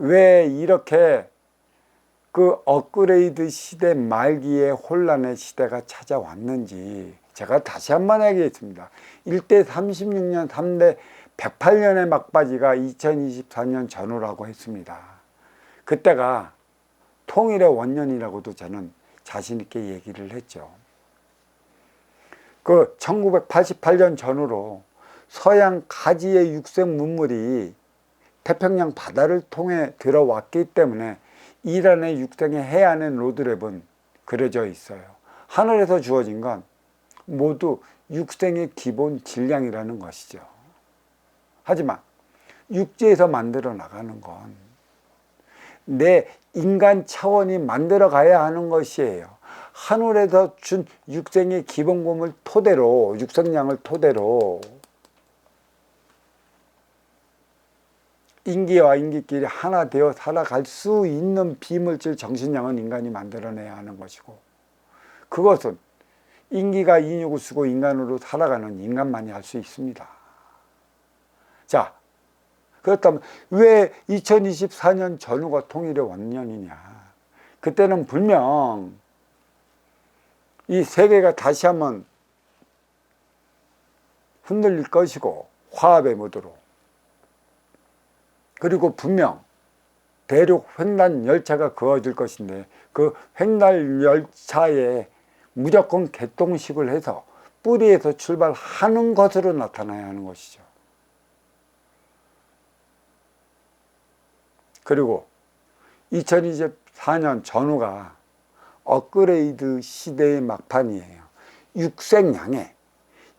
왜 이렇게 그 업그레이드 시대 말기에 혼란의 시대가 찾아왔는지 제가 다시 한번 얘기했습니다. 1대 36년, 3대 108년의 막바지가 2024년 전후라고 했습니다. 그때가 통일의 원년이라고도 저는 자신 있게 얘기를 했죠. 그 1988년 전후로 서양 가지의 육색 문물이 태평양 바다를 통해 들어왔기 때문에 이란의 육생의 해안의 로드랩은 그려져 있어요. 하늘에서 주어진 건 모두 육생의 기본 질량이라는 것이죠. 하지만 육지에서 만들어 나가는 건 내 인간 차원이 만들어 가야 하는 것이에요. 하늘에서 준 육생의 기본금을 토대로, 육성량을 토대로 인기와 인기끼리 하나 되어 살아갈 수 있는 비물질 정신량은 인간이 만들어내야 하는 것이고, 그것은 인기가 인육을 쓰고 인간으로 살아가는 인간만이 할 수 있습니다. 자, 그렇다면 왜 2024년 전후가 통일의 원년이냐? 그때는 분명 이 세계가 다시 한번 흔들릴 것이고, 화합의 무드로. 그리고 분명 대륙 횡단 열차가 그어질 것인데, 그 횡단 열차에 무조건 개통식을 해서 뿌리에서 출발하는 것으로 나타나야 하는 것이죠. 그리고 2024년 전후가 업그레이드 시대의 막판이에요. 육생양에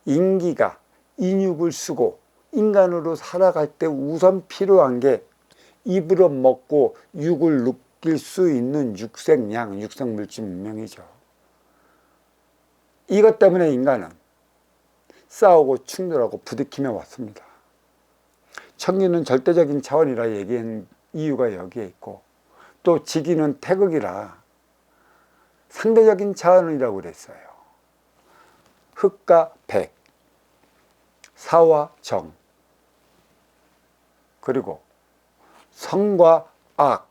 인기가 인육을 쓰고 인간으로 살아갈 때 우선 필요한 게 입으로 먹고 육을 느낄 수 있는 육생양, 육생물질 문명이죠. 이것 때문에 인간은 싸우고 충돌하고 부딪히며 왔습니다. 천기는 절대적인 차원이라 얘기한 이유가 여기에 있고, 또 지기는 태극이라 상대적인 차원이라고 그랬어요. 흑과 백, 사와 정, 그리고 성과 악.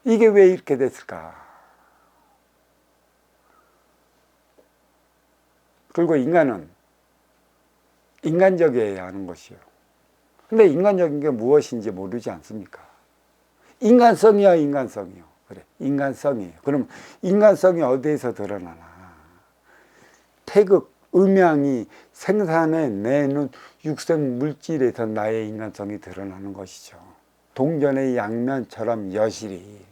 이게 왜 이렇게 됐을까? 그리고 인간은 인간적이어야 하는 것이요. 근데 인간적인 게 무엇인지 모르지 않습니까? 인간성이야, 인간성이요. 그래, 인간성이에요. 그럼 인간성이 어디에서 드러나나? 태극, 음양이 생산해 내는 육생 물질에서 나의 인간성이 드러나는 것이죠. 동전의 양면처럼 여실히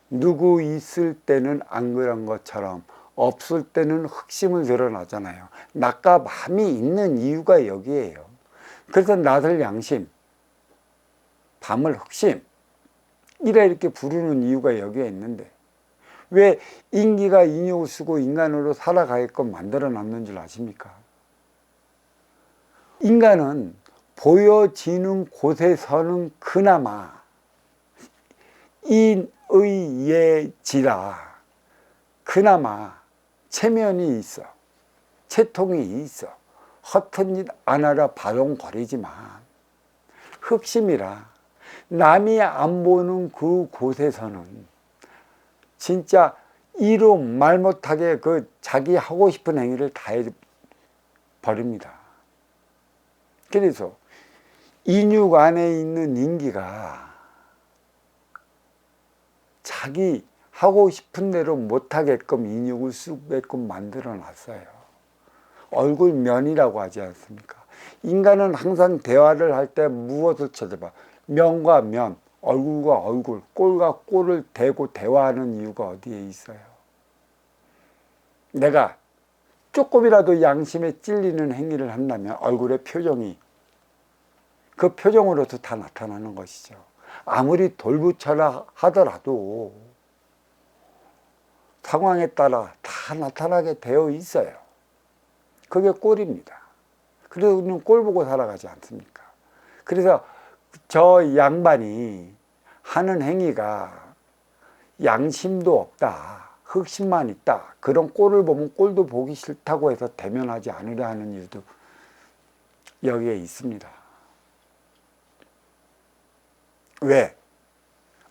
누구 있을 때는 안 그런 것처럼 없을 때는 흑심을 드러나잖아요. 낮과 밤이 있는 이유가 여기에요. 그래서 낮을 양심, 밤을 흑심, 이렇게 부르는 이유가 여기에 있는데, 왜 인기가 인육을 쓰고 인간으로 살아가게끔 만들어 놨는 줄 아십니까? 인간은 보여지는 곳에서는 그나마 인의예지라 그나마 체면이 있어, 채통이 있어, 허튼 짓 안 하라 바동거리지만 흑심이라 남이 안 보는 그 곳에서는 진짜 이루 말 못하게 그 자기 하고 싶은 행위를 다 해버립니다. 그래서 인육 안에 있는 인기가 자기 하고 싶은 대로 못하게끔 인육을 쓰게끔 만들어 놨어요. 얼굴면이라고 하지 않습니까? 인간은 항상 대화를 할 때 무엇을 찾아봐? 면과 면, 얼굴과 얼굴, 꼴과 꼴을 대고 대화하는 이유가 어디에 있어요? 내가 조금이라도 양심에 찔리는 행위를 한다면 얼굴의 표정이 그 표정으로서 다 나타나는 것이죠. 아무리 돌부처라 하더라도 상황에 따라 다 나타나게 되어 있어요. 그게 꼴입니다. 그래서 우리는 꼴 보고 살아가지 않습니까? 그래서 저 양반이 하는 행위가 양심도 없다, 흑심만 있다, 그런 꼴을 보면 꼴도 보기 싫다고 해서 대면하지 않으려 하는 이유도 여기에 있습니다. 왜?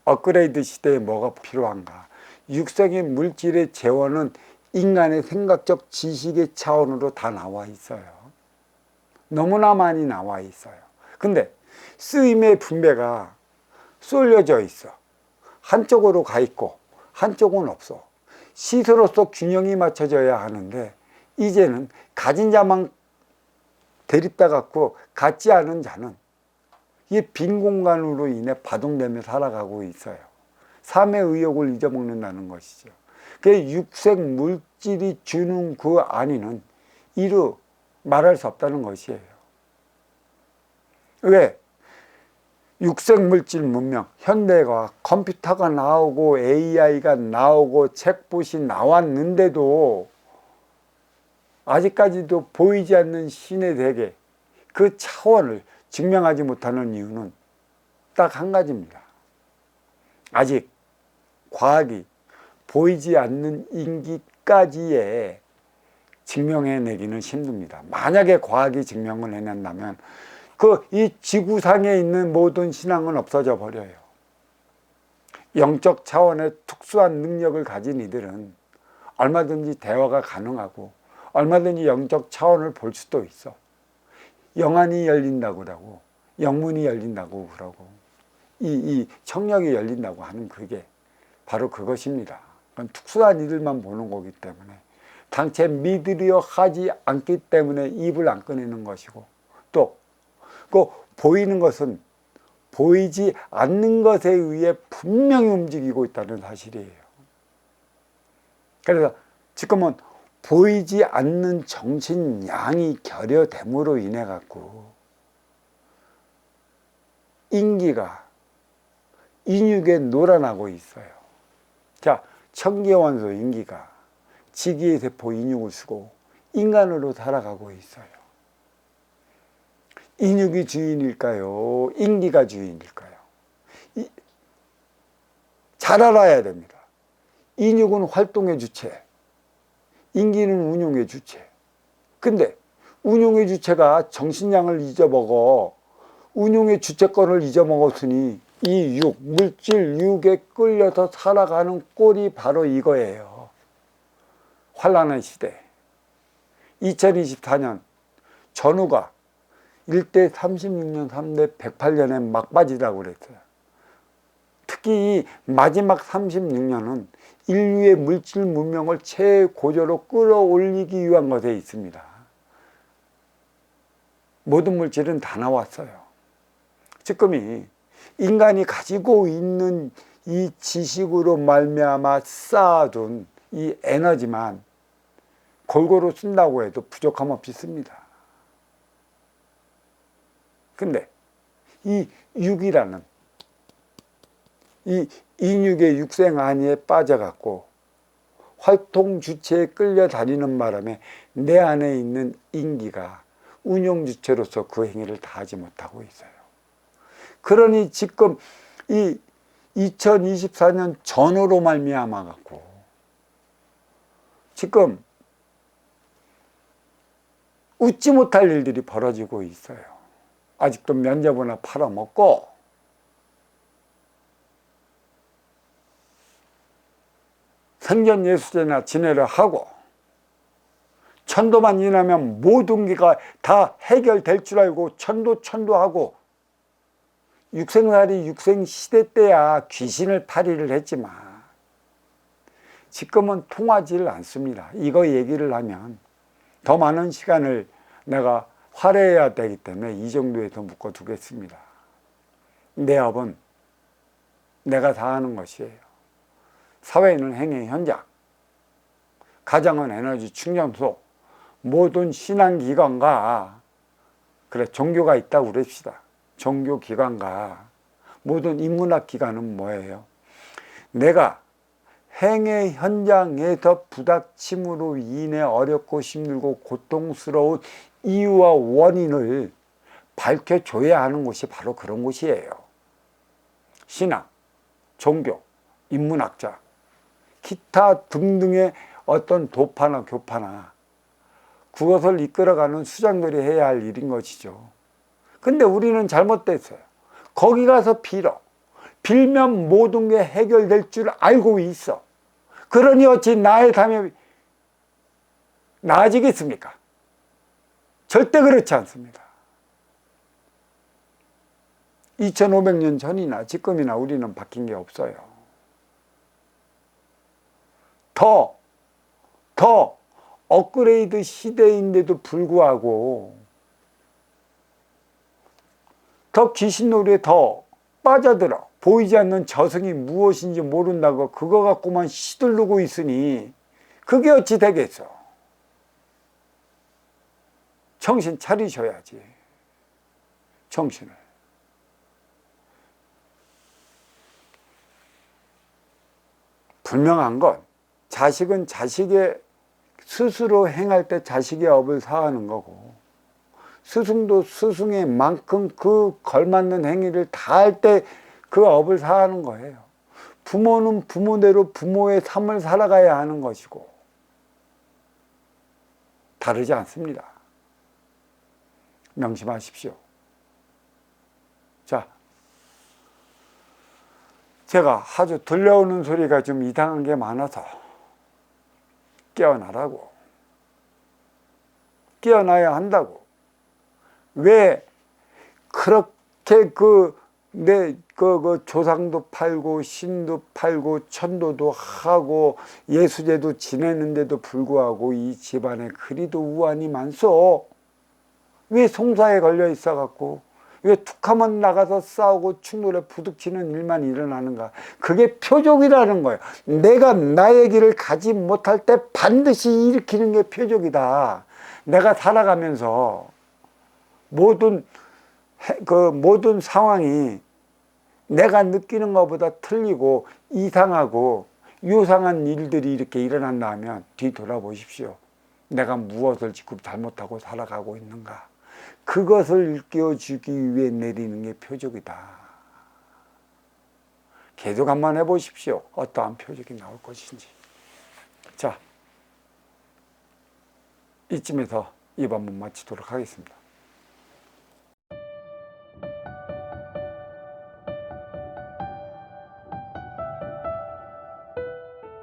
업그레이드 시대에 뭐가 필요한가? 육성의 물질의 재원은 인간의 생각적 지식의 차원으로 다 나와 있어요. 너무나 많이 나와 있어요. 근데 쓰임의 분배가 쏠려져 있어. 한쪽으로 가 있고 한쪽은 없어. 시세로서 균형이 맞춰져야 하는데 이제는 가진 자만 대립다 갖고 갖지 않은 자는 이 빈 공간으로 인해 바둥대며 살아가고 있어요. 삶의 의욕을 잊어먹는다는 것이죠. 그 육색 물질이 주는 그 안위는 이루 말할 수 없다는 것이에요. 왜? 육색 물질 문명, 현대가 컴퓨터가 나오고 AI가 나오고 챗봇이 나왔는데도 아직까지도 보이지 않는 신의 세계, 그 차원을 증명하지 못하는 이유는 딱 한 가지입니다. 아직 과학이 보이지 않는 인기까지의 증명해내기는 힘듭니다. 만약에 과학이 증명을 해낸다면 이 지구상에 있는 모든 신앙은 없어져 버려요. 영적 차원의 특수한 능력을 가진 이들은 얼마든지 대화가 가능하고 얼마든지 영적 차원을 볼 수도 있어. 영안이 열린다고 그러고 영문이 열린다고 그러고 이 청력이 열린다고 하는 그게 바로 그것입니다. 그건 특수한 이들만 보는 거기 때문에 당최 믿으려 하지 않기 때문에 입을 안 꺼내는 것이고 또 그 보이는 것은 보이지 않는 것에 의해 분명히 움직이고 있다는 사실이에요. 그래서 지금은 보이지 않는 정신량이 결여됨으로 인해 갖고 인기가 인육에 놀아나고 있어요. 자, 청계원소 인기가 지기의 세포 인육을 쓰고 인간으로 살아가고 있어요. 인육이 주인일까요? 인기가 주인일까요? 잘 알아야 됩니다. 인육은 활동의 주체, 인기는 운용의 주체. 근데 운용의 주체가 정신량을 잊어먹어 운용의 주체권을 잊어먹었으니 이 육, 물질 육에 끌려서 살아가는 꼴이 바로 이거예요. 환란의 시대. 2024년 전후가 1대 36년, 3대 108년의 막바지라고 그랬어요. 특히 이 마지막 36년은 인류의 물질 문명을 최고조로 끌어올리기 위한 것에 있습니다. 모든 물질은 다 나왔어요. 지금이 인간이 가지고 있는 이 지식으로 말미암아 쌓아둔 이 에너지만 골고루 쓴다고 해도 부족함 없이 씁니다. 근데 이 육이라는 이 인육의 육생 안위에 빠져갖고 활동 주체에 끌려다니는 바람에 내 안에 있는 인기가 운용 주체로서 그 행위를 다 하지 못하고 있어요. 그러니 지금 이 2024년 전후로 말미암아 갖고 지금 웃지 못할 일들이 벌어지고 있어요. 아직도 면접이나 팔아먹고 생전예수제나 지내려 하고 천도만 지나면 모든 게가 다 해결될 줄 알고 천도하고 육생살이 육생시대 때야 귀신을 탈의를 했지만 지금은 통하지를 않습니다. 이거 얘기를 하면 더 많은 시간을 내가 할애해야 되기 때문에 이 정도에서 묶어두겠습니다. 내 업은 내가 다 하는 것이에요. 사회는 행위 현장, 가정은 에너지 충전소, 모든 신앙기관과 그래 종교가 있다고 그럽시다. 종교기관과 모든 인문학기관은 뭐예요? 내가 행위 현장에서 부닥침으로 인해 어렵고 힘들고 고통스러운 이유와 원인을 밝혀줘야 하는 곳이 바로 그런 곳이에요. 신학, 종교, 인문학자, 기타 등등의 어떤 도파나 교파나 그것을 이끌어가는 수장들이 해야 할 일인 것이죠. 근데 우리는 잘못됐어요. 거기 가서 빌어. 빌면 모든 게 해결될 줄 알고 있어. 그러니 어찌 나의 삶이 나아지겠습니까? 절대 그렇지 않습니다. 2500년 전이나 지금이나 우리는 바뀐 게 없어요. 더 업그레이드 시대인데도 불구하고 더 귀신놀이에 더 빠져들어 보이지 않는 저승이 무엇인지 모른다고 그거 갖고만 시들르고 있으니 그게 어찌 되겠어. 정신 차리셔야지. 정신을. 분명한 건 자식은 자식의 스스로 행할 때 자식의 업을 사하는 거고, 스승도 스승의 만큼 그 걸맞는 행위를 다 할 때 그 업을 사하는 거예요. 부모는 부모대로 부모의 삶을 살아가야 하는 것이고 다르지 않습니다. 명심하십시오. 자, 제가 아주 들려오는 소리가 좀 이상한 게 많아서 깨어나라고, 깨어나야 한다고. 왜 그렇게 내 조상도 팔고 신도 팔고 천도도 하고 예수제도 지내는데도 불구하고 이 집안에 그리도 우환이 많소? 왜 송사에 걸려 있어 갖고 왜 툭하면 나가서 싸우고 충돌에 부딪히는 일만 일어나는가? 그게 표적이라는 거예요. 내가 나의 길을 가지 못할 때 반드시 일으키는 게 표적이다. 내가 살아가면서 모든 상황이 내가 느끼는 것보다 틀리고 이상하고 요상한 일들이 이렇게 일어난다면 뒤돌아보십시오. 내가 무엇을 지금 잘못하고 살아가고 있는가? 그것을 일깨워주기 위해 내리는 게 표적이다. 계속 한번 해보십시오. 어떠한 표적이 나올 것인지. 자, 이쯤에서 이 방문 마치도록 하겠습니다.